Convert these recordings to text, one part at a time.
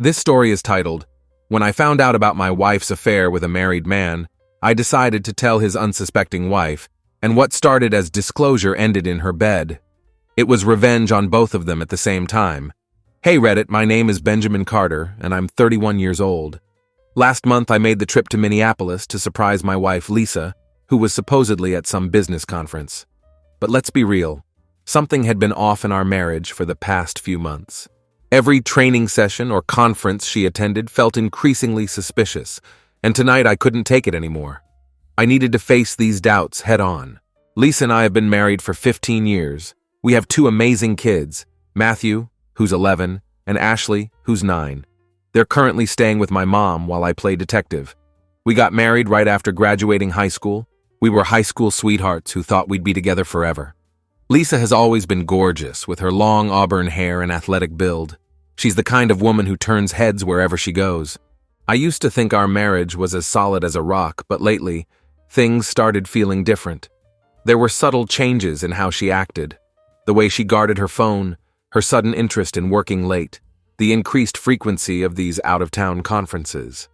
This story is titled, "When I Found Out About My Wife's Affair with a Married Man, I Decided to Tell His Unsuspecting Wife, and What Started as Disclosure Ended in Her Bed. It was revenge on both of them at the same time." Hey Reddit, my name is Benjamin Carter, and I'm 31 years old. Last month I made the trip to Minneapolis to surprise my wife Lisa, who was supposedly at some business conference. But let's be real, something had been off in our marriage for the past few months. Every training session or conference she attended felt increasingly suspicious, and tonight I couldn't take it anymore. I needed to face these doubts head on. Lisa and I have been married for 15 years. We have two amazing kids, Matthew, who's 11, and Ashley, who's 9. They're currently staying with my mom while I play detective. We got married right after graduating high school. We were high school sweethearts who thought we'd be together forever. Lisa has always been gorgeous, with her long auburn hair and athletic build. She's the kind of woman who turns heads wherever she goes. I used to think our marriage was as solid as a rock, but lately, things started feeling different. There were subtle changes in how she acted. The way she guarded her phone, her sudden interest in working late, the increased frequency of these out-of-town conferences.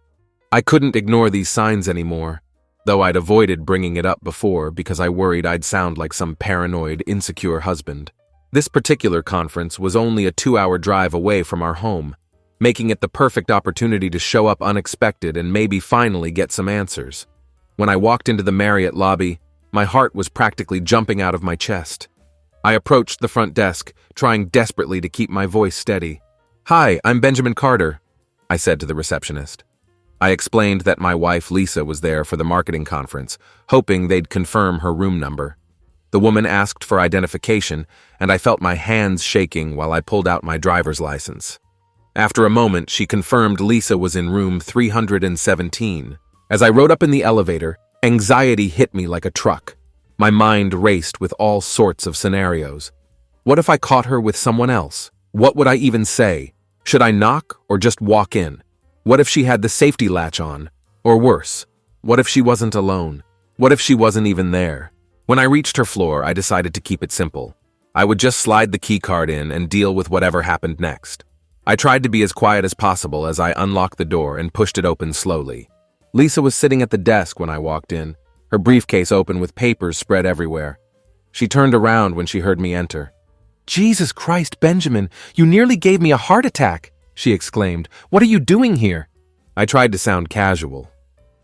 I couldn't ignore these signs anymore, though I'd avoided bringing it up before because I worried I'd sound like some paranoid, insecure husband. This particular conference was only a 2-hour drive away from our home, making it the perfect opportunity to show up unexpected and maybe finally get some answers. When I walked into the Marriott lobby, my heart was practically jumping out of my chest. I approached the front desk, trying desperately to keep my voice steady. "Hi, I'm Benjamin Carter," I said to the receptionist. I explained that my wife Lisa was there for the marketing conference, hoping they'd confirm her room number. The woman asked for identification, and I felt my hands shaking while I pulled out my driver's license. After a moment, she confirmed Lisa was in room 317. As I rode up in the elevator, anxiety hit me like a truck. My mind raced with all sorts of scenarios. What if I caught her with someone else? What would I even say? Should I knock or just walk in? What if she had the safety latch on? Or worse, what if she wasn't alone? What if she wasn't even there? When I reached her floor, I decided to keep it simple. I would just slide the key card in and deal with whatever happened next. I tried to be as quiet as possible as I unlocked the door and pushed it open slowly. Lisa was sitting at the desk when I walked in, her briefcase open with papers spread everywhere. She turned around when she heard me enter. "Jesus Christ, Benjamin, you nearly gave me a heart attack," she exclaimed. "What are you doing here?" I tried to sound casual.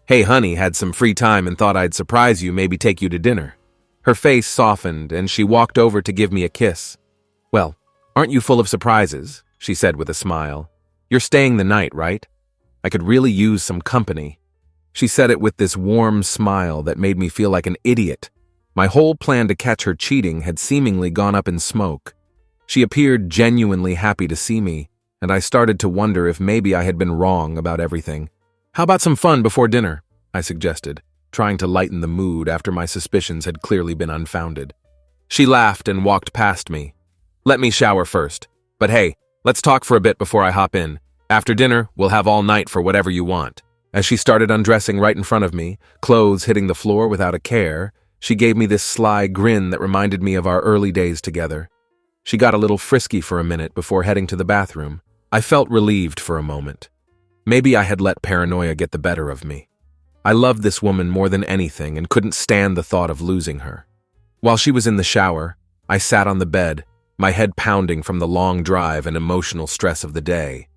"Hey honey, had some free time and thought I'd surprise you, maybe take you to dinner." Her face softened and she walked over to give me a kiss. "Well, aren't you full of surprises?" she said with a smile. "You're staying the night, right? I could really use some company." She said it with this warm smile that made me feel like an idiot. My whole plan to catch her cheating had seemingly gone up in smoke. She appeared genuinely happy to see me, and I started to wonder if maybe I had been wrong about everything. "How about some fun before dinner?" I suggested, trying to lighten the mood after my suspicions had clearly been unfounded. She laughed and walked past me. "Let me shower first. But hey, let's talk for a bit before I hop in. After dinner, we'll have all night for whatever you want." As she started undressing right in front of me, clothes hitting the floor without a care, she gave me this sly grin that reminded me of our early days together. She got a little frisky for a minute before heading to the bathroom. I felt relieved for a moment. Maybe I had let paranoia get the better of me. I loved this woman more than anything and couldn't stand the thought of losing her. While she was in the shower, I sat on the bed, my head pounding from the long drive and emotional stress of the day.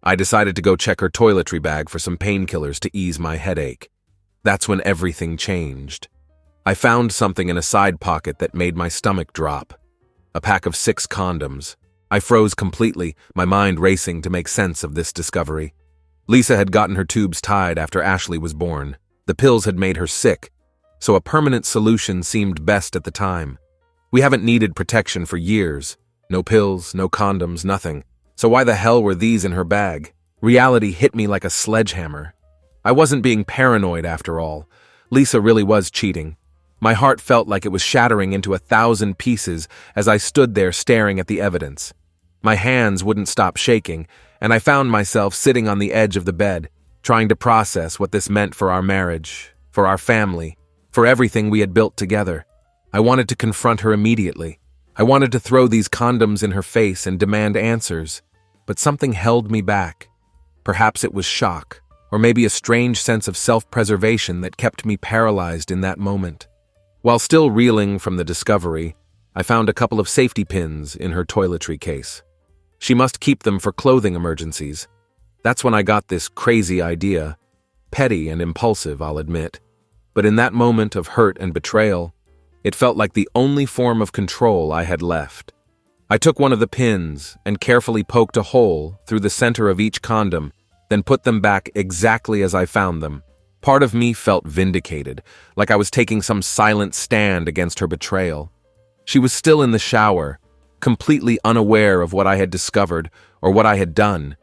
I decided to go check her toiletry bag for some painkillers to ease my headache. That's when everything changed. I found something in a side pocket that made my stomach drop. A pack of 6 condoms. I froze completely, my mind racing to make sense of this discovery. Lisa had gotten her tubes tied after Ashley was born. The pills had made her sick, so a permanent solution seemed best at the time. We haven't needed protection for years. No pills, no condoms, nothing. So why the hell were these in her bag? Reality hit me like a sledgehammer. I wasn't being paranoid after all. Lisa really was cheating. My heart felt like it was shattering into 1,000 pieces as I stood there staring at the evidence. My hands wouldn't stop shaking, and I found myself sitting on the edge of the bed, trying to process what this meant for our marriage, for our family, for everything we had built together. I wanted to confront her immediately. I wanted to throw these condoms in her face and demand answers, but something held me back. Perhaps it was shock, or maybe a strange sense of self-preservation that kept me paralyzed in that moment. While still reeling from the discovery, I found a couple of safety pins in her toiletry case. She must keep them for clothing emergencies. That's when I got this crazy idea. Petty and impulsive, I'll admit. But in that moment of hurt and betrayal, it felt like the only form of control I had left. I took one of the pins and carefully poked a hole through the center of each condom, then put them back exactly as I found them. Part of me felt vindicated, like I was taking some silent stand against her betrayal. She was still in the shower, completely unaware of what I had discovered or what I had done.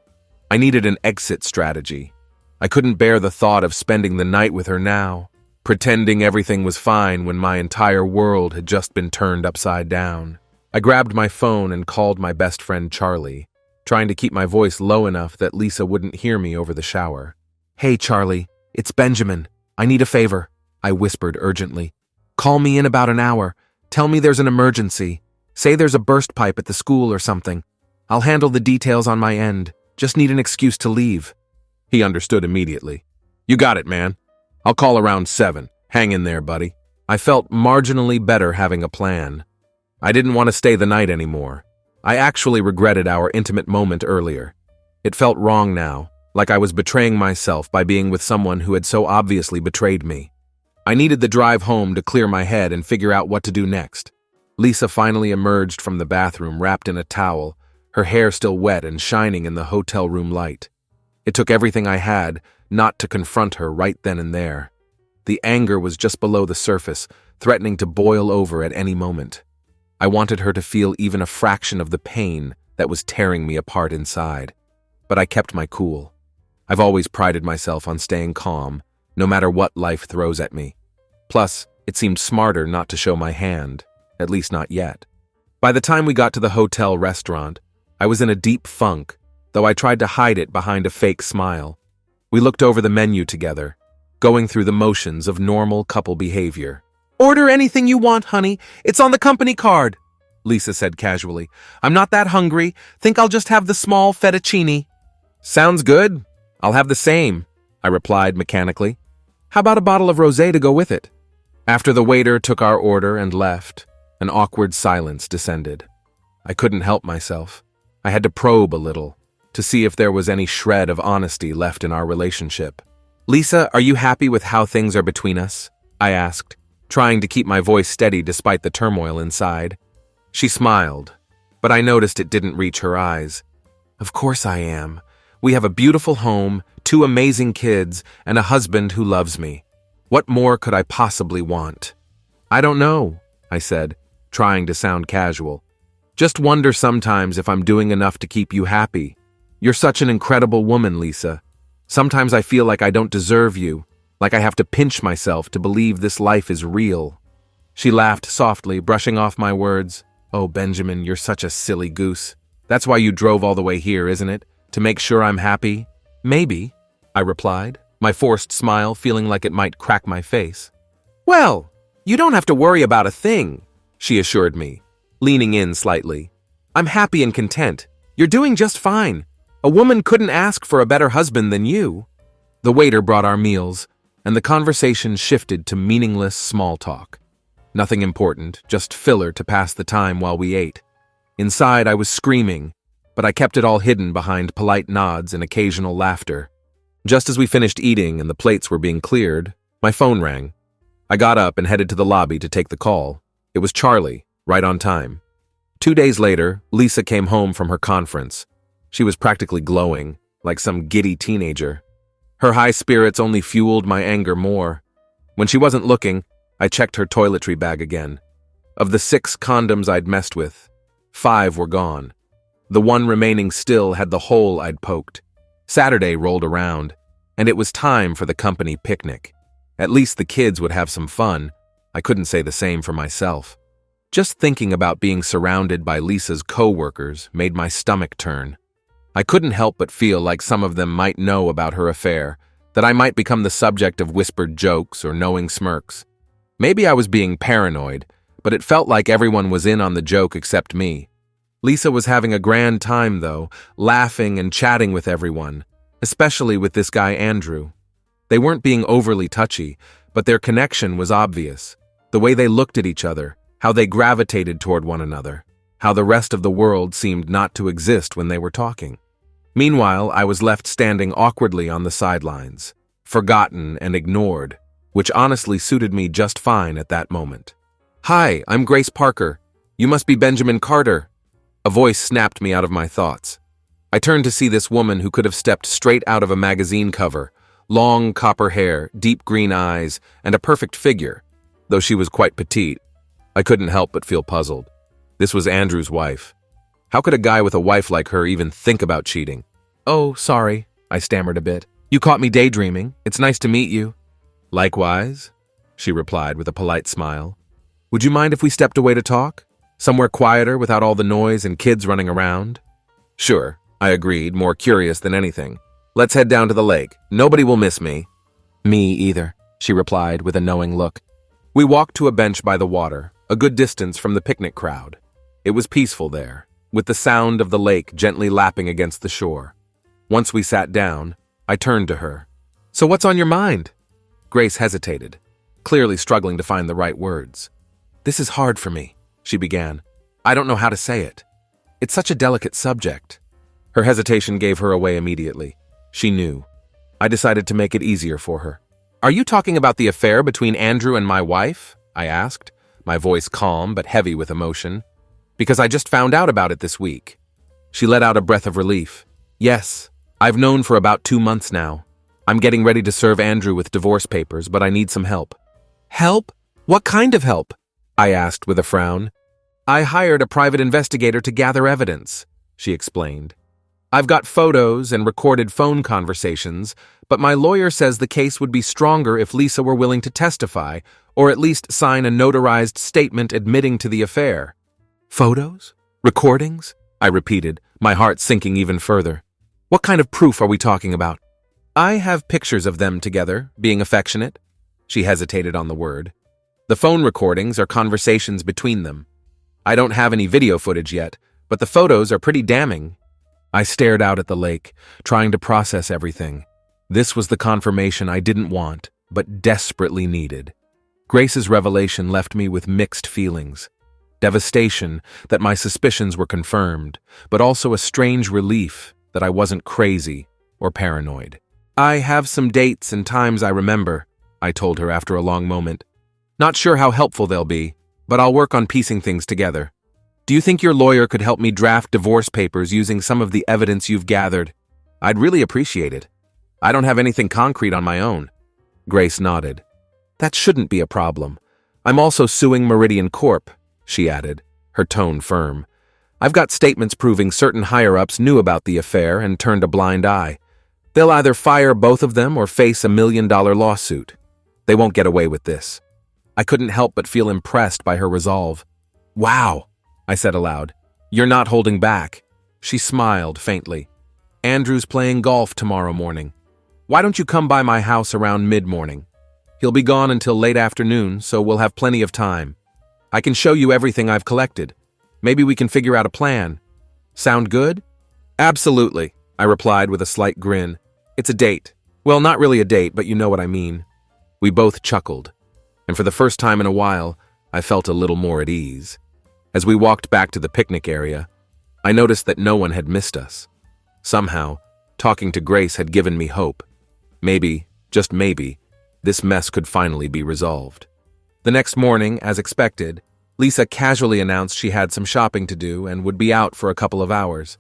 I needed an exit strategy. I couldn't bear the thought of spending the night with her now, pretending everything was fine when my entire world had just been turned upside down. I grabbed my phone and called my best friend Charlie, trying to keep my voice low enough that Lisa wouldn't hear me over the shower. "Hey, Charlie, it's Benjamin. I need a favor," I whispered urgently. "Call me in about an hour. Tell me there's an emergency. Say there's a burst pipe at the school or something. I'll handle the details on my end. Just need an excuse to leave." He understood immediately. "You got it, man. I'll call around 7. Hang in there, buddy." I felt marginally better having a plan. I didn't want to stay the night anymore. I actually regretted our intimate moment earlier. It felt wrong now, like I was betraying myself by being with someone who had so obviously betrayed me. I needed the drive home to clear my head and figure out what to do next. Lisa finally emerged from the bathroom wrapped in a towel, her hair still wet and shining in the hotel room light. It took everything I had not to confront her right then and there. The anger was just below the surface, threatening to boil over at any moment. I wanted her to feel even a fraction of the pain that was tearing me apart inside. But I kept my cool. I've always prided myself on staying calm, no matter what life throws at me. Plus, it seemed smarter not to show my hand, at least not yet. By the time we got to the hotel restaurant, I was in a deep funk, though I tried to hide it behind a fake smile. We looked over the menu together, going through the motions of normal couple behavior. "Order anything you want, honey. It's on the company card," Lisa said casually. "I'm not that hungry. Think I'll just have the small fettuccine." "Sounds good. I'll have the same," I replied mechanically. "How about a bottle of rosé to go with it?" After the waiter took our order and left, an awkward silence descended. I couldn't help myself. I had to probe a little, to see if there was any shred of honesty left in our relationship. "Lisa, are you happy with how things are between us?" I asked, trying to keep my voice steady despite the turmoil inside. She smiled, but I noticed it didn't reach her eyes. "Of course I am. We have a beautiful home, 2 amazing kids, and a husband who loves me. What more could I possibly want?" "I don't know," I said, trying to sound casual. "Just wonder sometimes if I'm doing enough to keep you happy. You're such an incredible woman, Lisa. Sometimes I feel like I don't deserve you, like I have to pinch myself to believe this life is real." She laughed softly, brushing off my words. "Oh, Benjamin, you're such a silly goose. That's why you drove all the way here, isn't it? To make sure I'm happy?" "Maybe," I replied, my forced smile feeling like it might crack my face. "Well, you don't have to worry about a thing," she assured me, leaning in slightly. "I'm happy and content. You're doing just fine. A woman couldn't ask for a better husband than you." The waiter brought our meals, and the conversation shifted to meaningless small talk. Nothing important, just filler to pass the time while we ate. Inside, I was screaming, but I kept it all hidden behind polite nods and occasional laughter. Just as we finished eating and the plates were being cleared, my phone rang. I got up and headed to the lobby to take the call. It was Charlie, right on time. 2 days later, Lisa came home from her conference. She was practically glowing, like some giddy teenager. Her high spirits only fueled my anger more. When she wasn't looking, I checked her toiletry bag again. Of the 6 condoms I'd messed with, 5 were gone. The one remaining still had the hole I'd poked. Saturday rolled around, and it was time for the company picnic. At least the kids would have some fun. I couldn't say the same for myself. Just thinking about being surrounded by Lisa's co-workers made my stomach turn. I couldn't help but feel like some of them might know about her affair, that I might become the subject of whispered jokes or knowing smirks. Maybe I was being paranoid, but it felt like everyone was in on the joke except me. Lisa was having a grand time, though, laughing and chatting with everyone. especially with this guy Andrew. They weren't being overly touchy, but their connection was obvious. The way they looked at each other, how they gravitated toward one another, how the rest of the world seemed not to exist when they were talking. Meanwhile, I was left standing awkwardly on the sidelines, forgotten and ignored, which honestly suited me just fine at that moment. "Hi, I'm Grace Parker. You must be Benjamin Carter." A voice snapped me out of my thoughts. I turned to see this woman who could have stepped straight out of a magazine cover, long copper hair, deep green eyes, and a perfect figure. Though she was quite petite, I couldn't help but feel puzzled. This was Andrew's wife. How could a guy with a wife like her even think about cheating? "Oh, sorry," I stammered a bit. "You caught me daydreaming. It's nice to meet you." "Likewise," she replied with a polite smile. "Would you mind if we stepped away to talk? Somewhere quieter without all the noise and kids running around?" "Sure," I agreed, more curious than anything. "Let's head down to the lake. Nobody will miss me." "Me either," she replied with a knowing look. We walked to a bench by the water, a good distance from the picnic crowd. It was peaceful there, with the sound of the lake gently lapping against the shore. Once we sat down, I turned to her. "So what's on your mind?" Grace hesitated, clearly struggling to find the right words. "This is hard for me," she began. "I don't know how to say it. It's such a delicate subject." Her hesitation gave her away immediately. She knew. I decided to make it easier for her. "Are you talking about the affair between Andrew and my wife?" I asked, my voice calm but heavy with emotion. "Because I just found out about it this week." She let out a breath of relief. "Yes, I've known for about 2 months now. I'm getting ready to serve Andrew with divorce papers, but I need some help." "Help? What kind of help?" I asked with a frown. "I hired a private investigator to gather evidence," she explained. "I've got photos and recorded phone conversations, but my lawyer says the case would be stronger if Lisa were willing to testify, or at least sign a notarized statement admitting to the affair." "Photos? Recordings?" I repeated, my heart sinking even further. "What kind of proof are we talking about?" "I have pictures of them together, being affectionate." She hesitated on the word. "The phone recordings are conversations between them. I don't have any video footage yet, but the photos are pretty damning." I stared out at the lake, trying to process everything. This was the confirmation I didn't want, but desperately needed. Grace's revelation left me with mixed feelings. Devastation that my suspicions were confirmed, but also a strange relief that I wasn't crazy or paranoid. "I have some dates and times I remember," I told her after a long moment. "Not sure how helpful they'll be, but I'll work on piecing things together. Do you think your lawyer could help me draft divorce papers using some of the evidence you've gathered? I'd really appreciate it. I don't have anything concrete on my own." Grace nodded. "That shouldn't be a problem. I'm also suing Meridian Corp," she added, her tone firm. "I've got statements proving certain higher-ups knew about the affair and turned a blind eye. They'll either fire both of them or face a $1 million lawsuit. They won't get away with this." I couldn't help but feel impressed by her resolve. "Wow," I said aloud. "You're not holding back." She smiled faintly. "Andrew's playing golf tomorrow morning. Why don't you come by my house around mid-morning? He'll be gone until late afternoon, so we'll have plenty of time. I can show you everything I've collected. Maybe we can figure out a plan. Sound good?" "Absolutely," I replied with a slight grin. "It's a date. Well, not really a date, but you know what I mean." We both chuckled, and for the first time in a while, I felt a little more at ease. As we walked back to the picnic area, I noticed that no one had missed us. Somehow, talking to Grace had given me hope. Maybe, just maybe, this mess could finally be resolved. The next morning, as expected, Lisa casually announced she had some shopping to do and would be out for a couple of hours.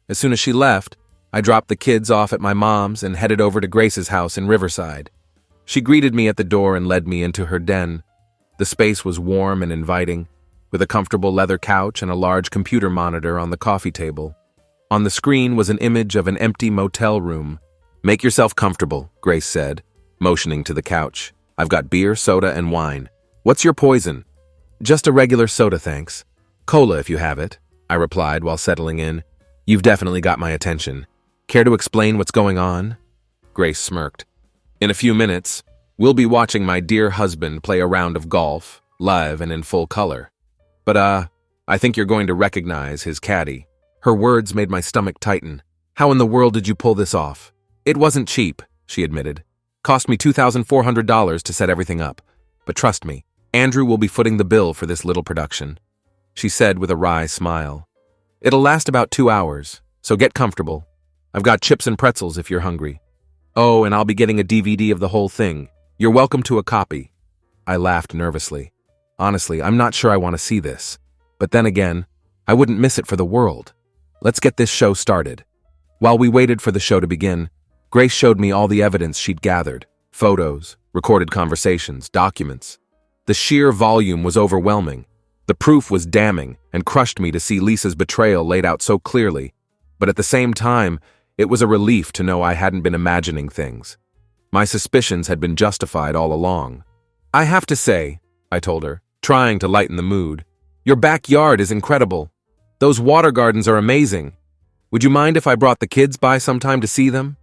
As soon as she left, I dropped the kids off at my mom's and headed over to Grace's house in Riverside. She greeted me at the door and led me into her den. The space was warm and inviting, with a comfortable leather couch and a large computer monitor on the coffee table. On the screen was an image of an empty motel room. "Make yourself comfortable," Grace said, motioning to the couch. "I've got beer, soda, and wine. What's your poison?" "Just a regular soda, thanks. Cola, if you have it," I replied while settling in. "You've definitely got my attention. Care to explain what's going on?" Grace smirked. "In a few minutes, we'll be watching my dear husband play a round of golf, live and in full color. But, I think you're going to recognize his caddy." Her words made my stomach tighten. "How in the world did you pull this off?" It wasn't cheap, she admitted. Cost me $2,400 to set everything up. But trust me, Andrew will be footing the bill for this little production, she said with a wry smile. It'll last about 2 hours, so get comfortable. I've got chips and pretzels if you're hungry. Oh, and I'll be getting a DVD of the whole thing. You're welcome to a copy. I laughed nervously. Honestly, I'm not sure I want to see this. But then again, I wouldn't miss it for the world. Let's get this show started. While we waited for the show to begin, Grace showed me all the evidence she'd gathered. Photos, recorded conversations, documents. The sheer volume was overwhelming. The proof was damning and crushed me to see Lisa's betrayal laid out so clearly. But at the same time, it was a relief to know I hadn't been imagining things. My suspicions had been justified all along. I have to say, I told her, trying to lighten the mood, your backyard is incredible. Those water gardens are amazing. Would you mind if I brought the kids by sometime to see them?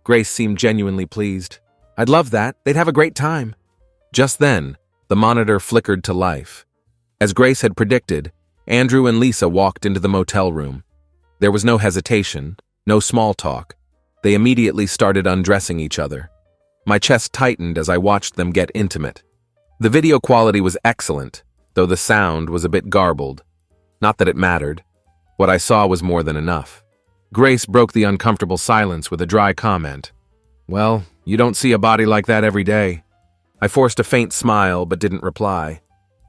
Grace seemed genuinely pleased. I'd love that. They'd have a great time. Just then, the monitor flickered to life. As Grace had predicted, Andrew and Lisa walked into the motel room. There was no hesitation, no small talk. They immediately started undressing each other. My chest tightened as I watched them get intimate. The video quality was excellent, though the sound was a bit garbled. Not that it mattered. What I saw was more than enough. Grace broke the uncomfortable silence with a dry comment. Well, you don't see a body like that every day. I forced a faint smile but didn't reply.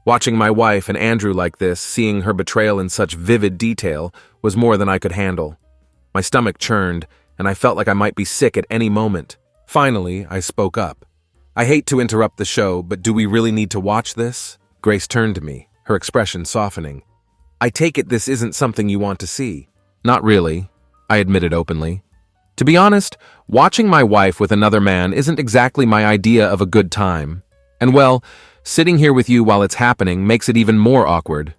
Watching my wife and Andrew like this, seeing her betrayal in such vivid detail, was more than I could handle. My stomach churned, and I felt like I might be sick at any moment. Finally, I spoke up. I hate to interrupt the show, but do we really need to watch this? Grace turned to me, her expression softening. I take it this isn't something you want to see. Not really, I admitted openly. To be honest, watching my wife with another man isn't exactly my idea of a good time. And well, sitting here with you while it's happening makes it even more awkward.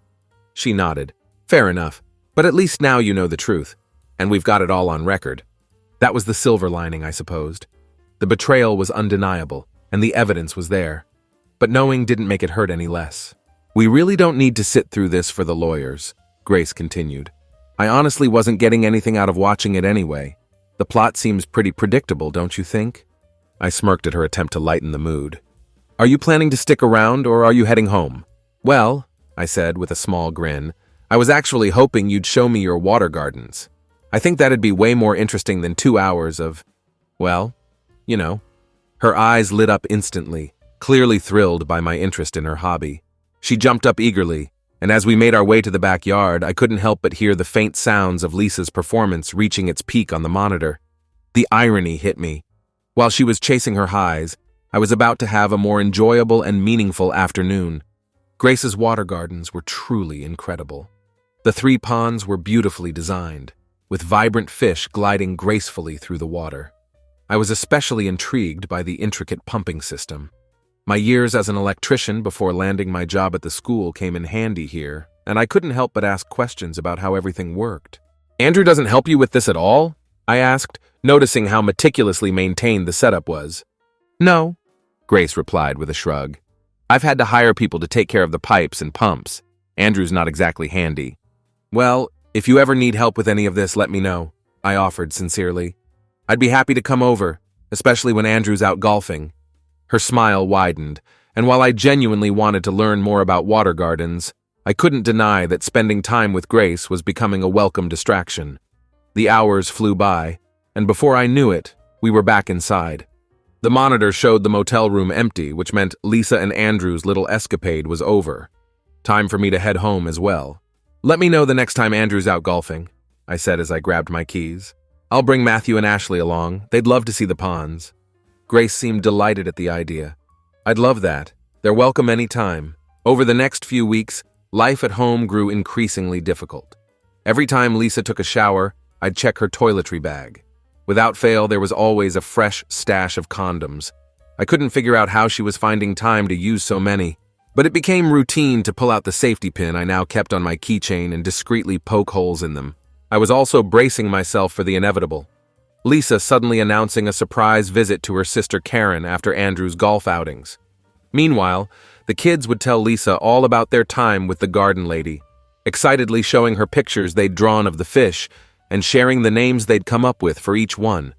She nodded. Fair enough, but at least now you know the truth, and we've got it all on record. That was the silver lining, I supposed. The betrayal was undeniable, and the evidence was there. But knowing didn't make it hurt any less. We really don't need to sit through this for the lawyers, Grace continued. I honestly wasn't getting anything out of watching it anyway. The plot seems pretty predictable, don't you think? I smirked at her attempt to lighten the mood. Are you planning to stick around, or are you heading home? Well, I said with a small grin, I was actually hoping you'd show me your water gardens. I think that'd be way more interesting than 2 hours of, well, you know. Her eyes lit up instantly, clearly thrilled by my interest in her hobby. She jumped up eagerly, and as we made our way to the backyard, I couldn't help but hear the faint sounds of Lisa's performance reaching its peak on the monitor. The irony hit me. While she was chasing her highs, I was about to have a more enjoyable and meaningful afternoon. Grace's water gardens were truly incredible. The 3 ponds were beautifully designed, with vibrant fish gliding gracefully through the water. I was especially intrigued by the intricate pumping system. My years as an electrician before landing my job at the school came in handy here, and I couldn't help but ask questions about how everything worked. Andrew doesn't help you with this at all? I asked, noticing how meticulously maintained the setup was. No, Grace replied with a shrug. I've had to hire people to take care of the pipes and pumps. Andrew's not exactly handy. Well, if you ever need help with any of this, let me know, I offered sincerely. I'd be happy to come over, especially when Andrew's out golfing. Her smile widened, and while I genuinely wanted to learn more about water gardens, I couldn't deny that spending time with Grace was becoming a welcome distraction. The hours flew by, and before I knew it, we were back inside. The monitor showed the motel room empty, which meant Lisa and Andrew's little escapade was over. Time for me to head home as well. Let me know the next time Andrew's out golfing, I said as I grabbed my keys. I'll bring Matthew and Ashley along. They'd love to see the ponds. Grace seemed delighted at the idea. I'd love that. They're welcome any time. Over the next few weeks, life at home grew increasingly difficult. Every time Lisa took a shower, I'd check her toiletry bag. Without fail, there was always a fresh stash of condoms. I couldn't figure out how she was finding time to use so many, but it became routine to pull out the safety pin I now kept on my keychain and discreetly poke holes in them. I was also bracing myself for the inevitable. Lisa suddenly announcing a surprise visit to her sister Karen after Andrew's golf outings. Meanwhile, the kids would tell Lisa all about their time with the garden lady, excitedly showing her pictures they'd drawn of the fish and sharing the names they'd come up with for each one.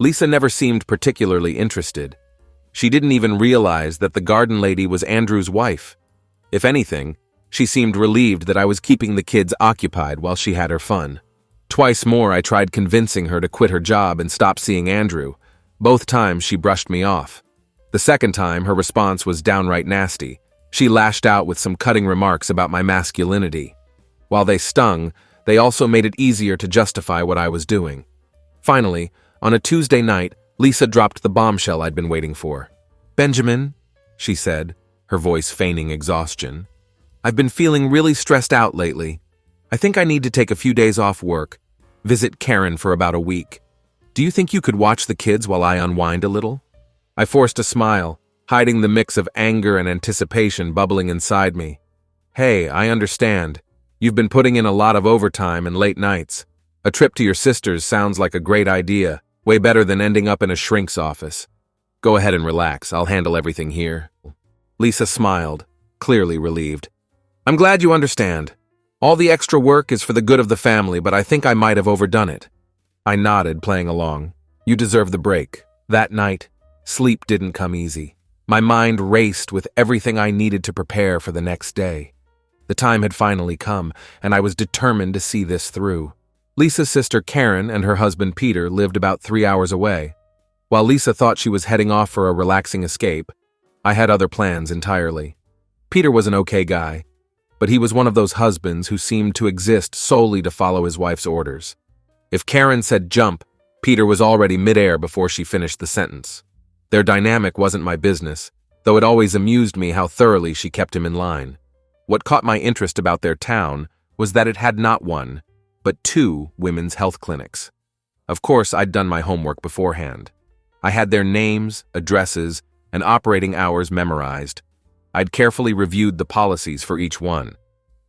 Lisa never seemed particularly interested. She didn't even realize that the garden lady was Andrew's wife. If anything, she seemed relieved that I was keeping the kids occupied while she had her fun. Twice more I tried convincing her to quit her job and stop seeing Andrew. Both times she brushed me off. The second time, her response was downright nasty. She lashed out with some cutting remarks about my masculinity. While they stung, they also made it easier to justify what I was doing. Finally, on a Tuesday night, Lisa dropped the bombshell I'd been waiting for. "Benjamin," she said, her voice feigning exhaustion, "I've been feeling really stressed out lately. I think I need to take a few days off work, visit Karen for about a week. Do you think you could watch the kids while I unwind a little?" I forced a smile, hiding the mix of anger and anticipation bubbling inside me. "Hey, I understand. You've been putting in a lot of overtime and late nights. A trip to your sister's sounds like a great idea, way better than ending up in a shrink's office. Go ahead and relax, I'll handle everything here." Lisa smiled, clearly relieved. "I'm glad you understand. All the extra work is for the good of the family, but I think I might have overdone it." I nodded, playing along. "You deserve the break." That night, sleep didn't come easy. My mind raced with everything I needed to prepare for the next day. The time had finally come, and I was determined to see this through. Lisa's sister Karen and her husband Peter lived about 3 hours away. While Lisa thought she was heading off for a relaxing escape, I had other plans entirely. Peter was an okay guy, but he was one of those husbands who seemed to exist solely to follow his wife's orders. If Karen said jump, Peter was already midair before she finished the sentence. Their dynamic wasn't my business, though it always amused me how thoroughly she kept him in line. What caught my interest about their town was that it had not one, but 2 women's health clinics. Of course, I'd done my homework beforehand. I had their names, addresses, and operating hours memorized. I'd carefully reviewed the policies for each one.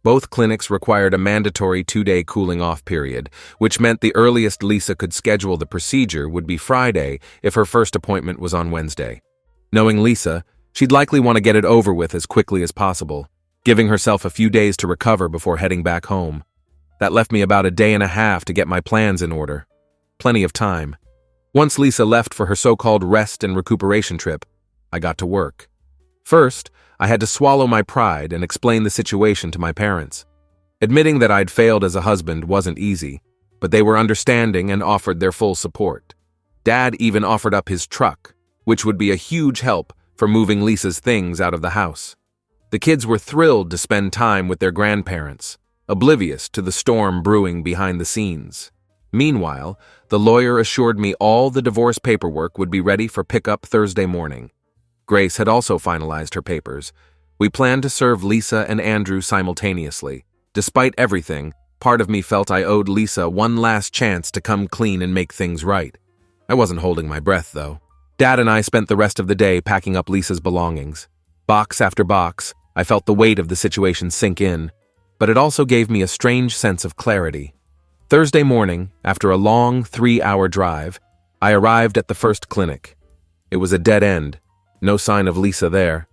Both clinics required a mandatory 2-day cooling-off period, which meant the earliest Lisa could schedule the procedure would be Friday if her first appointment was on Wednesday. Knowing Lisa, she'd likely want to get it over with as quickly as possible, giving herself a few days to recover before heading back home. That left me about a day and a half to get my plans in order. Plenty of time. Once Lisa left for her so-called rest and recuperation trip, I got to work. First, I had to swallow my pride and explain the situation to my parents. Admitting that I'd failed as a husband wasn't easy, but they were understanding and offered their full support. Dad even offered up his truck, which would be a huge help for moving Lisa's things out of the house. The kids were thrilled to spend time with their grandparents, oblivious to the storm brewing behind the scenes. Meanwhile, the lawyer assured me all the divorce paperwork would be ready for pickup Thursday morning. Grace had also finalized her papers. We planned to serve Lisa and Andrew simultaneously. Despite everything, part of me felt I owed Lisa one last chance to come clean and make things right. I wasn't holding my breath, though. Dad and I spent the rest of the day packing up Lisa's belongings. Box after box, I felt the weight of the situation sink in, but it also gave me a strange sense of clarity. Thursday morning, after a long 3-hour drive, I arrived at the first clinic. It was a dead end. No sign of Lisa there.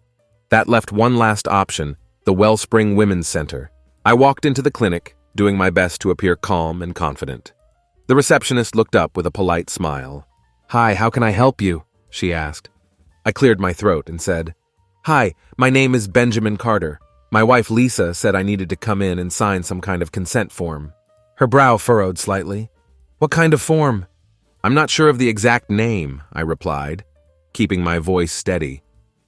That left one last option, the Wellspring Women's Center. I walked into the clinic, doing my best to appear calm and confident. The receptionist looked up with a polite smile. "Hi, how can I help you?" she asked. I cleared my throat and said, "Hi, my name is Benjamin Carter. My wife Lisa said I needed to come in and sign some kind of consent form." Her brow furrowed slightly. "What kind of form?" "I'm not sure of the exact name," I replied, keeping my voice steady.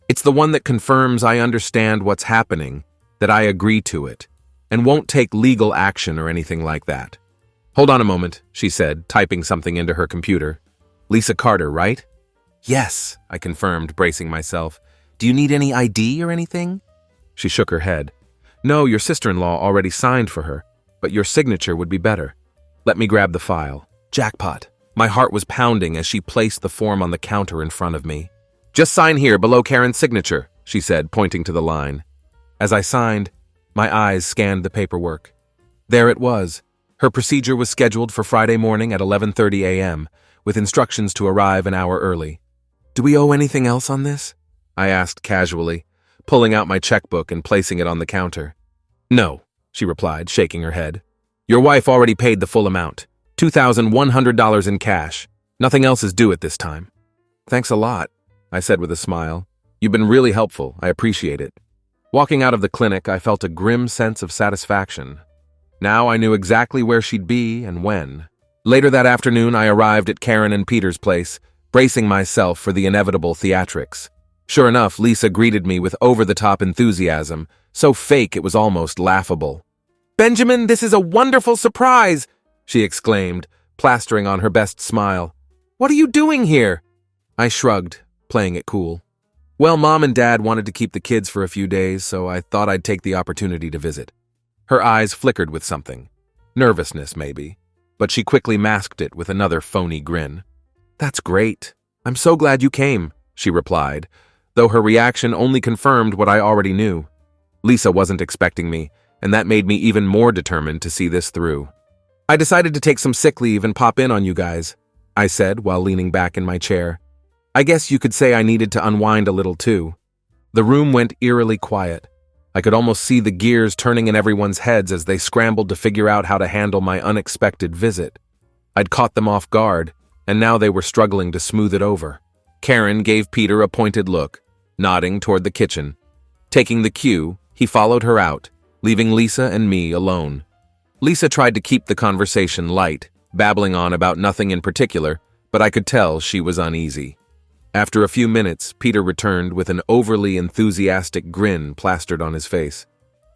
"It's the one that confirms I understand what's happening, that I agree to it, and won't take legal action or anything like that." "Hold on a moment," she said, typing something into her computer. "Lisa Carter, right?" "Yes," I confirmed, bracing myself. "Do you need any ID or anything?" She shook her head. "No, your sister-in-law already signed for her, but your signature would be better." Let me grab the file. Jackpot. My heart was pounding as she placed the form on the counter in front of me. "Just sign here below Karen's signature," she said, pointing to the line. As I signed, my eyes scanned the paperwork. There it was. Her procedure was scheduled for Friday morning at 11:30 a.m., with instructions to arrive an hour early. "Do we owe anything else on this?" I asked casually, pulling out my checkbook and placing it on the counter. "No," she replied, shaking her head. "Your wife already paid the full amount, $2,100 in cash. Nothing else is due at this time. Thanks a lot, I said with a smile. You've been really helpful. I appreciate it. Walking out of the clinic, I felt a grim sense of satisfaction. Now I knew exactly where she'd be and when. Later that afternoon, I arrived at Karen and Peter's place, bracing myself for the inevitable theatrics. Sure enough, Lisa greeted me with over-the-top enthusiasm, so fake it was almost laughable. "Benjamin, this is a wonderful surprise!" she exclaimed, plastering on her best smile. "What are you doing here?" I shrugged, playing it cool. Well, Mom and Dad wanted to keep the kids for a few days, so I thought I'd take the opportunity to visit. Her eyes flickered with something. Nervousness, maybe. But she quickly masked it with another phony grin. "That's great. I'm so glad you came," she replied, though her reaction only confirmed what I already knew. Lisa wasn't expecting me, and that made me even more determined to see this through. "I decided to take some sick leave and pop in on you guys," I said while leaning back in my chair. I guess you could say I needed to unwind a little too. The room went eerily quiet. I could almost see the gears turning in everyone's heads as they scrambled to figure out how to handle my unexpected visit. I'd caught them off guard, and now they were struggling to smooth it over. Karen gave Peter a pointed look, nodding toward the kitchen. Taking the cue, he followed her out, leaving Lisa and me alone. Lisa tried to keep the conversation light, babbling on about nothing in particular, but I could tell she was uneasy. After a few minutes, Peter returned with an overly enthusiastic grin plastered on his face.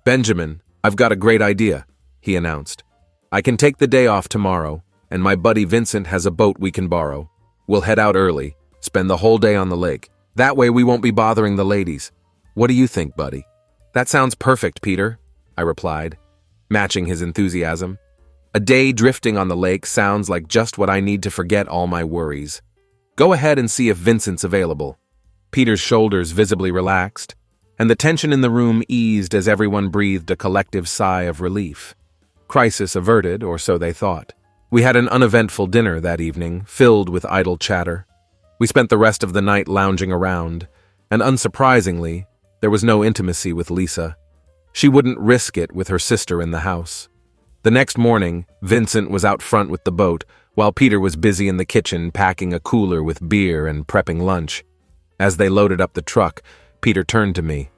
"Benjamin, I've got a great idea," he announced. "I can take the day off tomorrow, and my buddy Vincent has a boat we can borrow. We'll head out early, spend the whole day on the lake. That way we won't be bothering the ladies. What do you think, buddy?" "That sounds perfect, Peter," I replied, matching his enthusiasm. A day drifting on the lake sounds like just what I need to forget all my worries. Go ahead and see if Vincent's available. Peter's shoulders visibly relaxed, and the tension in the room eased as everyone breathed a collective sigh of relief. Crisis averted, or so they thought. We had an uneventful dinner that evening, filled with idle chatter. We spent the rest of the night lounging around, and unsurprisingly, there was no intimacy with Lisa. She wouldn't risk it with her sister in the house. The next morning, Vincent was out front with the boat, while Peter was busy in the kitchen packing a cooler with beer and prepping lunch. As they loaded up the truck, Peter turned to me.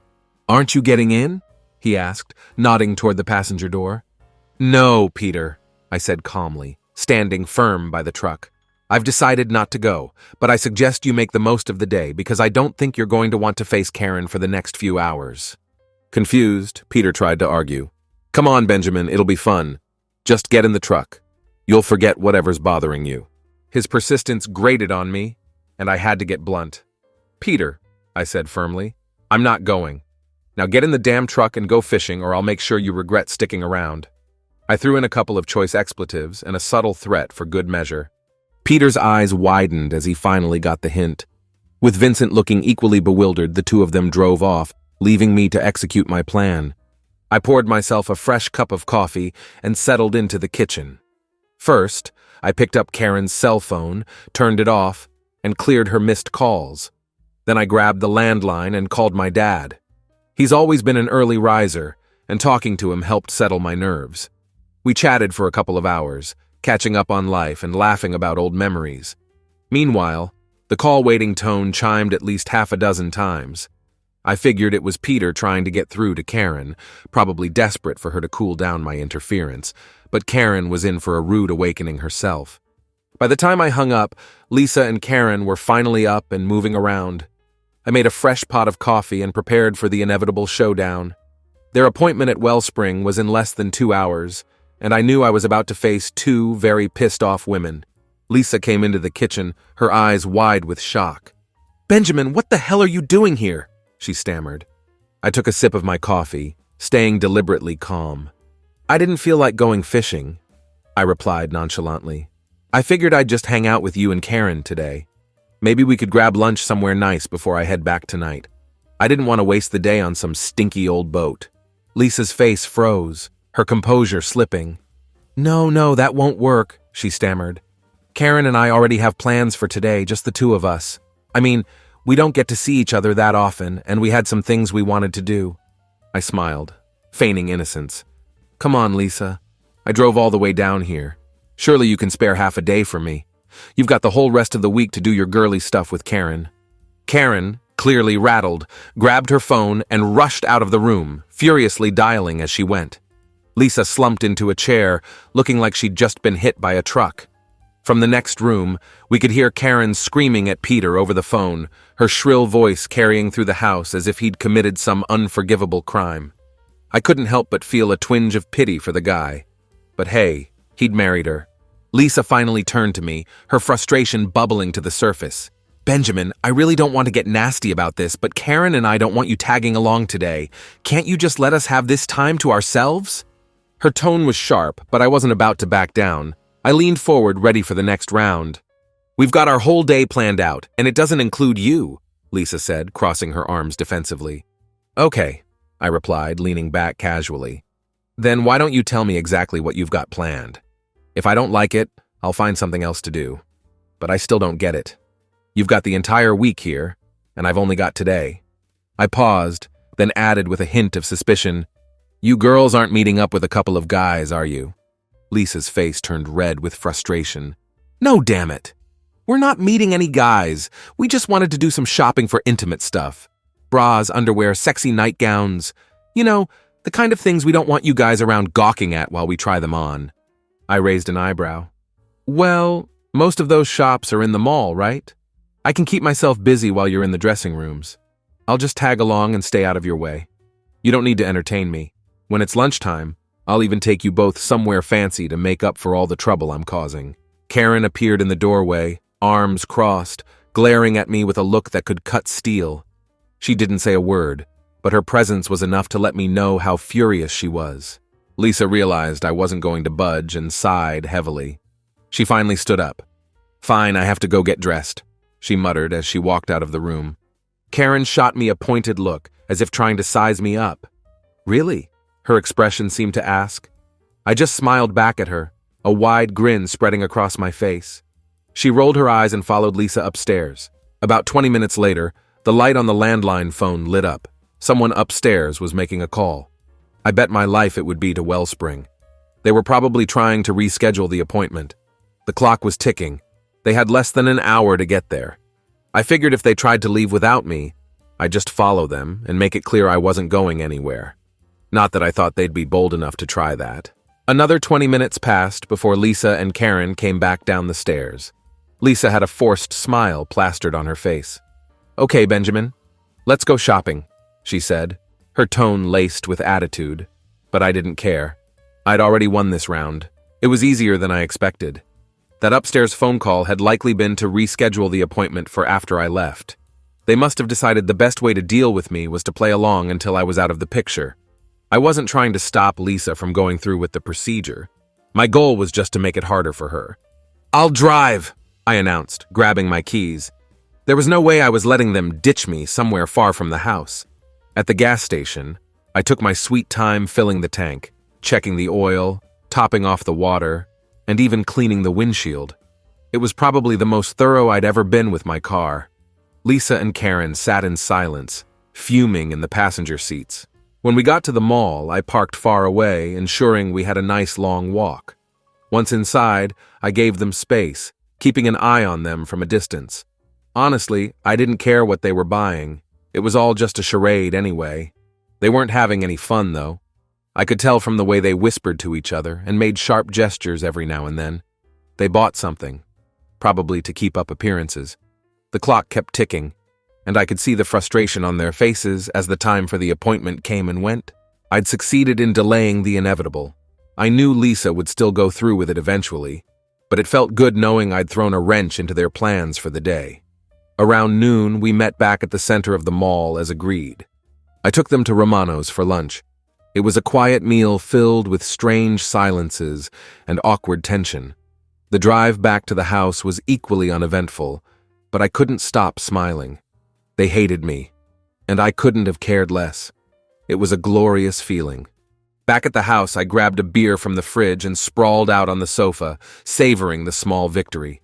"Aren't you getting in?" he asked, nodding toward the passenger door. "No, Peter," I said calmly, standing firm by the truck. "I've decided not to go, but I suggest you make the most of the day because I don't think you're going to want to face Karen for the next few hours." Confused, Peter tried to argue. "Come on, Benjamin, it'll be fun. Just get in the truck. You'll forget whatever's bothering you." His persistence grated on me, and I had to get blunt. "Peter," I said firmly, "I'm not going. Now get in the damn truck and go fishing, or I'll make sure you regret sticking around." I threw in a couple of choice expletives and a subtle threat for good measure. Peter's eyes widened as he finally got the hint. With Vincent looking equally bewildered, the two of them drove off, leaving me to execute my plan. I poured myself a fresh cup of coffee and settled into the kitchen. First, I picked up Karen's cell phone, turned it off, and cleared her missed calls. Then I grabbed the landline and called my dad. He's always been an early riser, and talking to him helped settle my nerves. We chatted for a couple of hours, catching up on life and laughing about old memories. Meanwhile, the call waiting tone chimed at least half a dozen times. I figured it was Peter trying to get through to Karen, probably desperate for her to cool down my interference, but Karen was in for a rude awakening herself. By the time I hung up, Lisa and Karen were finally up and moving around. I made a fresh pot of coffee and prepared for the inevitable showdown. Their appointment at Wellspring was in less than 2 hours, and I knew I was about to face two very pissed-off women. Lisa came into the kitchen, her eyes wide with shock. "Benjamin, what the hell are you doing here?" she stammered. I took a sip of my coffee, staying deliberately calm. "I didn't feel like going fishing," I replied nonchalantly. "I figured I'd just hang out with you and Karen today. Maybe we could grab lunch somewhere nice before I head back tonight. I didn't want to waste the day on some stinky old boat." Lisa's face froze, her composure slipping. No, that won't work," she stammered. "Karen and I already have plans for today, just the two of us. I mean, we don't get to see each other that often, and we had some things we wanted to do." I smiled, feigning innocence. "Come on, Lisa. I drove all the way down here. Surely you can spare half a day for me." You've got the whole rest of the week to do your girly stuff with Karen." Karen, clearly rattled, grabbed her phone and rushed out of the room, furiously dialing as she went. Lisa slumped into a chair, looking like she'd just been hit by a truck. From the next room, we could hear Karen screaming at Peter over the phone, her shrill voice carrying through the house as if he'd committed some unforgivable crime. I couldn't help but feel a twinge of pity for the guy. But hey, he'd married her. Lisa finally turned to me, her frustration bubbling to the surface. "Benjamin, I really don't want to get nasty about this, but Karen and I don't want you tagging along today. Can't you just let us have this time to ourselves?" Her tone was sharp, but I wasn't about to back down. I leaned forward, ready for the next round. "We've got our whole day planned out, and it doesn't include you," Lisa said, crossing her arms defensively. "Okay," I replied, leaning back casually. "Then why don't you tell me exactly what you've got planned? If I don't like it, I'll find something else to do. But I still don't get it. You've got the entire week here, and I've only got today." I paused, then added with a hint of suspicion, "You girls aren't meeting up with a couple of guys, are you?" Lisa's face turned red with frustration. "No, damn it. We're not meeting any guys. We just wanted to do some shopping for intimate stuff. Bras, underwear, sexy nightgowns. You know, the kind of things we don't want you guys around gawking at while we try them on." I raised an eyebrow. "Well, most of those shops are in the mall, right? I can keep myself busy while you're in the dressing rooms. I'll just tag along and stay out of your way. You don't need to entertain me. When it's lunchtime, I'll even take you both somewhere fancy to make up for all the trouble I'm causing." Karen appeared in the doorway, arms crossed, glaring at me with a look that could cut steel. She didn't say a word, but her presence was enough to let me know how furious she was. Lisa realized I wasn't going to budge and sighed heavily. She finally stood up. "Fine, I have to go get dressed," she muttered as she walked out of the room. Karen shot me a pointed look, as if trying to size me up. "Really?" her expression seemed to ask. I just smiled back at her, a wide grin spreading across my face. She rolled her eyes and followed Lisa upstairs. About 20 minutes later, the light on the landline phone lit up. Someone upstairs was making a call. I bet my life it would be to Wellspring. They were probably trying to reschedule the appointment. The clock was ticking. They had less than an hour to get there. I figured if they tried to leave without me, I'd just follow them and make it clear I wasn't going anywhere. Not that I thought they'd be bold enough to try that. Another 20 minutes passed before Lisa and Karen came back down the stairs. Lisa had a forced smile plastered on her face. "Okay, Benjamin, let's go shopping," she said, her tone laced with attitude. But I didn't care. I'd already won this round. It was easier than I expected. That upstairs phone call had likely been to reschedule the appointment for after I left. They must have decided the best way to deal with me was to play along until I was out of the picture. I wasn't trying to stop Lisa from going through with the procedure. My goal was just to make it harder for her. "I'll drive," I announced, grabbing my keys. There was no way I was letting them ditch me somewhere far from the house. At the gas station, I took my sweet time filling the tank, checking the oil, topping off the water, and even cleaning the windshield. It was probably the most thorough I'd ever been with my car. Lisa and Karen sat in silence, fuming in the passenger seats. When we got to the mall, I parked far away, ensuring we had a nice long walk. Once inside, I gave them space, keeping an eye on them from a distance. Honestly, I didn't care what they were buying. It was all just a charade anyway. They weren't having any fun, though. I could tell from the way they whispered to each other and made sharp gestures every now and then. They bought something, probably to keep up appearances. The clock kept ticking, and I could see the frustration on their faces as the time for the appointment came and went. I'd succeeded in delaying the inevitable. I knew Lisa would still go through with it eventually, but it felt good knowing I'd thrown a wrench into their plans for the day. Around noon, we met back at the center of the mall as agreed. I took them to Romano's for lunch. It was a quiet meal filled with strange silences and awkward tension. The drive back to the house was equally uneventful, but I couldn't stop smiling. They hated me, and I couldn't have cared less. It was a glorious feeling. Back at the house, I grabbed a beer from the fridge and sprawled out on the sofa, savoring the small victory.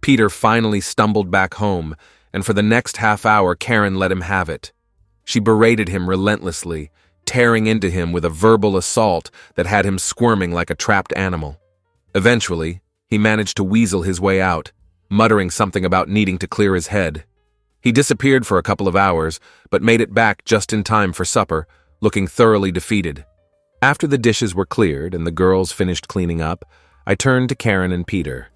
Peter finally stumbled back home, and for the next half hour, Karen let him have it. She berated him relentlessly, tearing into him with a verbal assault that had him squirming like a trapped animal. Eventually, he managed to weasel his way out, muttering something about needing to clear his head. He disappeared for a couple of hours, but made it back just in time for supper, looking thoroughly defeated. After the dishes were cleared and the girls finished cleaning up, I turned to Karen and Peter.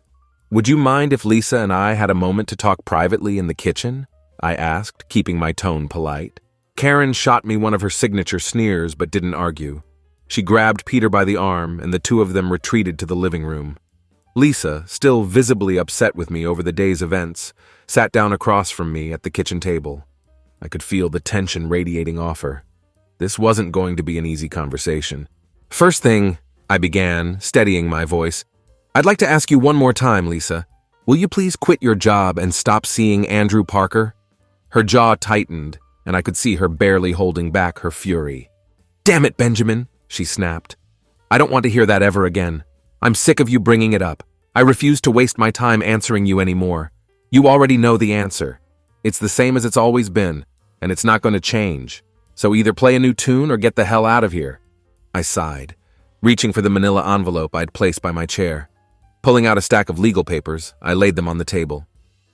"Would you mind if Lisa and I had a moment to talk privately in the kitchen?" I asked, keeping my tone polite. Karen shot me one of her signature sneers but didn't argue. She grabbed Peter by the arm and the two of them retreated to the living room. Lisa, still visibly upset with me over the day's events, sat down across from me at the kitchen table. I could feel the tension radiating off her. This wasn't going to be an easy conversation. "First thing," I began, steadying my voice, "I'd like to ask you one more time, Lisa. Will you please quit your job and stop seeing Andrew Parker?" Her jaw tightened, and I could see her barely holding back her fury. "Damn it, Benjamin," she snapped. "I don't want to hear that ever again. I'm sick of you bringing it up. I refuse to waste my time answering you anymore. You already know the answer. It's the same as it's always been, and it's not going to change. So either play a new tune or get the hell out of here." I sighed, reaching for the manila envelope I'd placed by my chair. Pulling out a stack of legal papers, I laid them on the table.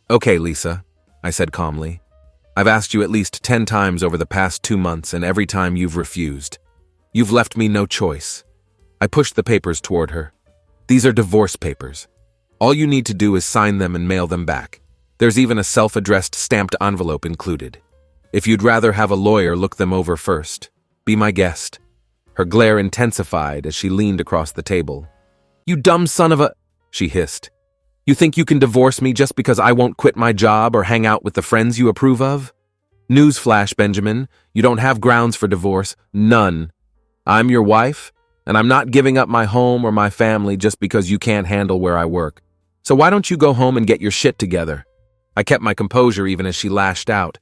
"Okay, Lisa," I said calmly. "I've asked you at least 10 times over the past 2 months, and every time you've refused. You've left me no choice." I pushed the papers toward her. "These are divorce papers. All you need to do is sign them and mail them back. There's even a self-addressed stamped envelope included. If you'd rather have a lawyer look them over first, be my guest." Her glare intensified as she leaned across the table. "You dumb son of a—" she hissed. "You think you can divorce me just because I won't quit my job or hang out with the friends you approve of? Newsflash, Benjamin, you don't have grounds for divorce. None. I'm your wife, and I'm not giving up my home or my family just because you can't handle where I work. So why don't you go home and get your shit together?" I kept my composure even as she lashed out.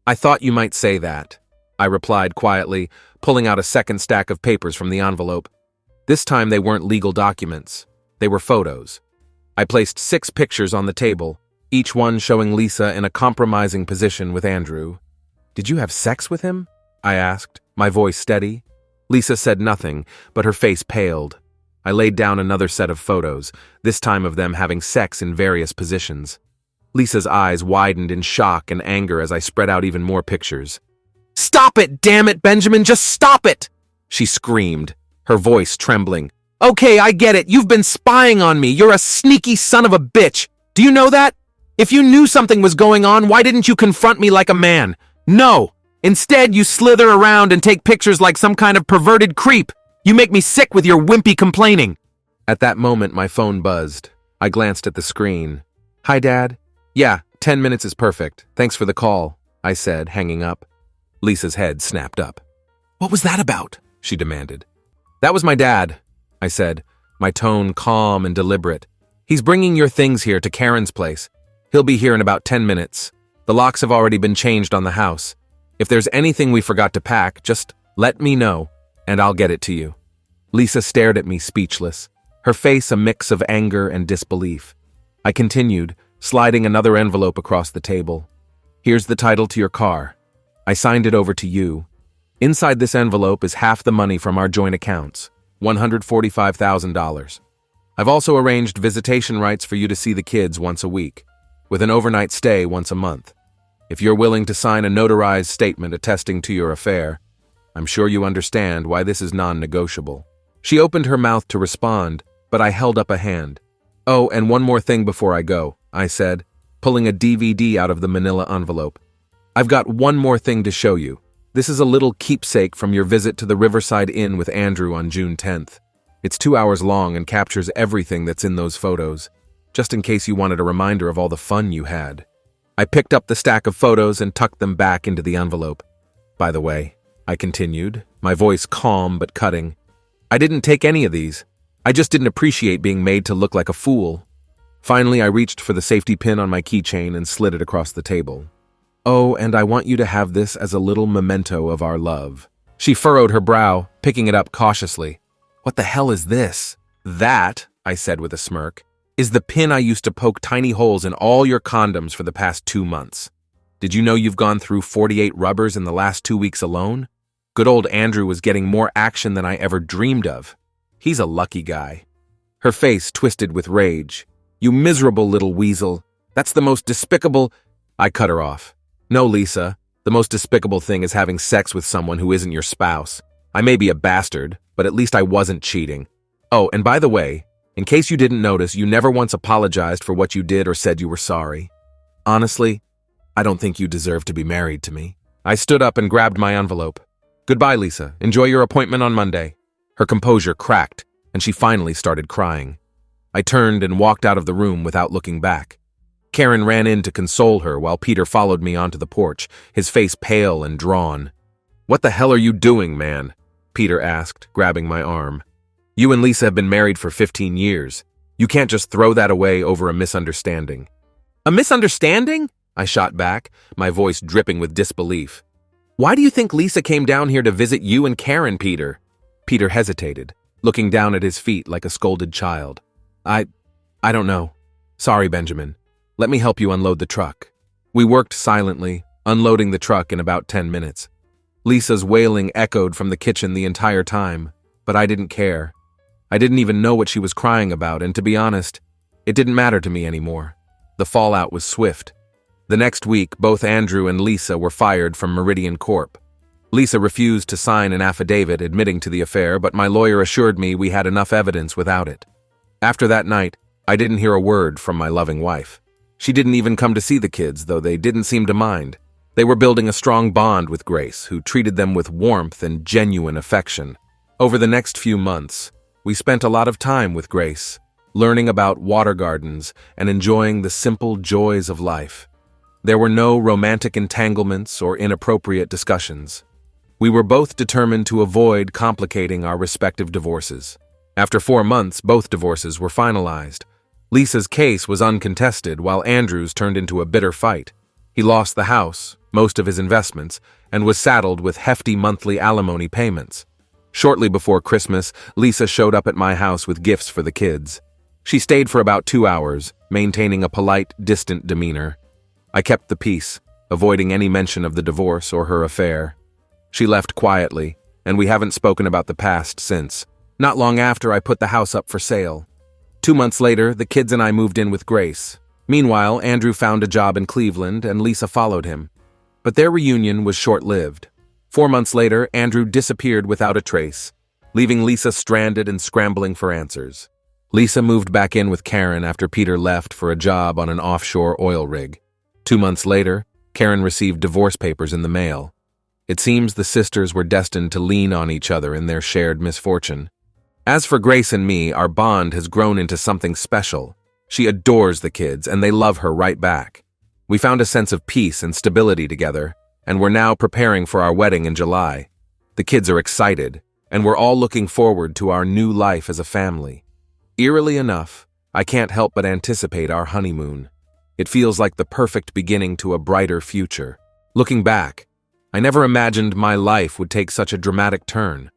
"I thought you might say that," I replied quietly, pulling out a second stack of papers from the envelope. This time they weren't legal documents. They were photos. I placed 6 pictures on the table, each one showing Lisa in a compromising position with Andrew. "Did you have sex with him?" I asked, my voice steady. Lisa said nothing, but her face paled. I laid down another set of photos, this time of them having sex in various positions. Lisa's eyes widened in shock and anger as I spread out even more pictures. "Stop it, damn it, Benjamin, just stop it!" she screamed, her voice trembling. "Okay, I get it. You've been spying on me. You're a sneaky son of a bitch. Do you know that? If you knew something was going on, why didn't you confront me like a man? No! Instead, you slither around and take pictures like some kind of perverted creep. You make me sick with your wimpy complaining." At that moment, my phone buzzed. I glanced at the screen. "Hi, Dad." "Yeah, 10 minutes is perfect. Thanks for the call," I said, hanging up. Lisa's head snapped up. "What was that about?" she demanded. "That was my dad," I said, my tone calm and deliberate. "He's bringing your things here to Karen's place. He'll be here in about 10 minutes. The locks have already been changed on the house. If there's anything we forgot to pack, just let me know, and I'll get it to you." Lisa stared at me speechless, her face a mix of anger and disbelief. I continued, sliding another envelope across the table. "Here's the title to your car. I signed it over to you. Inside this envelope is half the money from our joint accounts, $145,000. I've also arranged visitation rights for you to see the kids once a week, with an overnight stay once a month. If you're willing to sign a notarized statement attesting to your affair, I'm sure you understand why this is non-negotiable." She opened her mouth to respond, but I held up a hand. "Oh, and one more thing before I go," I said, pulling a DVD out of the manila envelope. "I've got one more thing to show you. This is a little keepsake from your visit to the Riverside Inn with Andrew on June 10th. It's 2 hours long and captures everything that's in those photos, just in case you wanted a reminder of all the fun you had." I picked up the stack of photos and tucked them back into the envelope. "By the way," I continued, my voice calm but cutting, "I didn't take any of these. I just didn't appreciate being made to look like a fool." Finally, I reached for the safety pin on my keychain and slid it across the table. "Oh, and I want you to have this as a little memento of our love." She furrowed her brow, picking it up cautiously. "What the hell is this?" "That," I said with a smirk, "is the pin I used to poke tiny holes in all your condoms for the past 2 months. Did you know you've gone through 48 rubbers in the last 2 weeks alone? Good old Andrew was getting more action than I ever dreamed of. He's a lucky guy." Her face twisted with rage. "You miserable little weasel. That's the most despicable— I cut her off. No, Lisa, the most despicable thing is having sex with someone who isn't your spouse. I may be a bastard, but at least I wasn't cheating. Oh, and by the way, in case you didn't notice, you never once apologized for what you did or said you were sorry. Honestly, I don't think you deserve to be married to me. I stood up and grabbed my envelope. Goodbye, Lisa. Enjoy your appointment on Monday. Her composure cracked, and she finally started crying. I turned and walked out of the room without looking back. Karen ran in to console her while Peter followed me onto the porch, his face pale and drawn. "What the hell are you doing, man?" Peter asked, grabbing my arm. "You and Lisa have been married for 15 years. You can't just throw that away over a misunderstanding." "A misunderstanding?" I shot back, my voice dripping with disbelief. "Why do you think Lisa came down here to visit you and Karen, Peter?" Peter hesitated, looking down at his feet like a scolded child. I don't know. Sorry, Benjamin. Let me help you unload the truck." We worked silently, unloading the truck in about 10 minutes. Lisa's wailing echoed from the kitchen the entire time, but I didn't care. I didn't even know what she was crying about, and to be honest, it didn't matter to me anymore. The fallout was swift. The next week, both Andrew and Lisa were fired from Meridian Corp. Lisa refused to sign an affidavit admitting to the affair, but my lawyer assured me we had enough evidence without it. After that night, I didn't hear a word from my loving wife. She didn't even come to see the kids, though they didn't seem to mind. They were building a strong bond with Grace, who treated them with warmth and genuine affection. Over the next few months, we spent a lot of time with Grace, learning about water gardens and enjoying the simple joys of life. There were no romantic entanglements or inappropriate discussions. We were both determined to avoid complicating our respective divorces. After 4 months, both divorces were finalized. Lisa's case was uncontested, while Andrew's turned into a bitter fight. He lost the house, most of his investments, and was saddled with hefty monthly alimony payments. Shortly before Christmas, Lisa showed up at my house with gifts for the kids. She stayed for about 2 hours, maintaining a polite, distant demeanor. I kept the peace, avoiding any mention of the divorce or her affair. She left quietly, and we haven't spoken about the past since. Not long after, I put the house up for sale. 2 months later, the kids and I moved in with Grace. Meanwhile, Andrew found a job in Cleveland, and Lisa followed him. But their reunion was short-lived. 4 months later, Andrew disappeared without a trace, leaving Lisa stranded and scrambling for answers. Lisa moved back in with Karen after Peter left for a job on an offshore oil rig. 2 months later, Karen received divorce papers in the mail. It seems the sisters were destined to lean on each other in their shared misfortune. As for Grace and me, our bond has grown into something special. She adores the kids, and they love her right back. We found a sense of peace and stability together, and we're now preparing for our wedding in July. The kids are excited, and we're all looking forward to our new life as a family. Eerily enough, I can't help but anticipate our honeymoon. It feels like the perfect beginning to a brighter future. Looking back, I never imagined my life would take such a dramatic turn.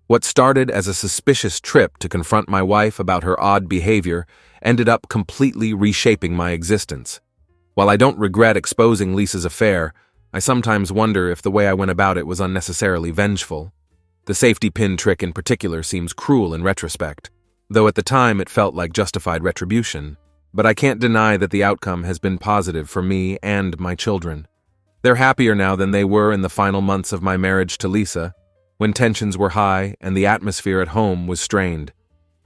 What started as a suspicious trip to confront my wife about her odd behavior ended up completely reshaping my existence. While I don't regret exposing Lisa's affair, I sometimes wonder if the way I went about it was unnecessarily vengeful. The safety pin trick in particular seems cruel in retrospect, though at the time it felt like justified retribution. But I can't deny that the outcome has been positive for me and my children. They're happier now than they were in the final months of my marriage to Lisa, when tensions were high and the atmosphere at home was strained.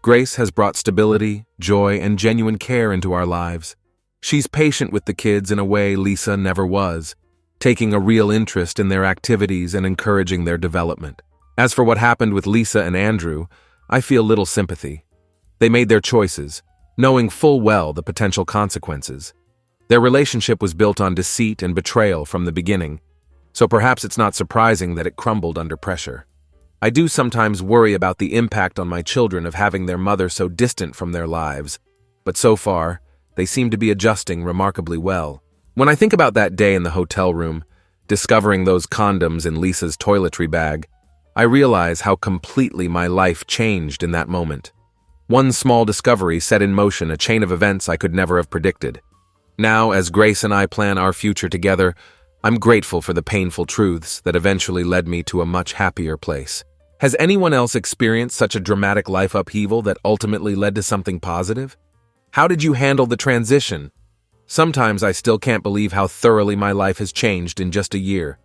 Grace has brought stability, joy, and genuine care into our lives. She's patient with the kids in a way Lisa never was, taking a real interest in their activities and encouraging their development. As for what happened with Lisa and Andrew, I feel little sympathy. They made their choices, knowing full well the potential consequences. Their relationship was built on deceit and betrayal from the beginning, so perhaps it's not surprising that it crumbled under pressure. I do sometimes worry about the impact on my children of having their mother so distant from their lives, but so far, they seem to be adjusting remarkably well. When I think about that day in the hotel room, discovering those condoms in Lisa's toiletry bag, I realize how completely my life changed in that moment. One small discovery set in motion a chain of events I could never have predicted. Now, as Grace and I plan our future together, I'm grateful for the painful truths that eventually led me to a much happier place. Has anyone else experienced such a dramatic life upheaval that ultimately led to something positive? How did you handle the transition? Sometimes I still can't believe how thoroughly my life has changed in just a year.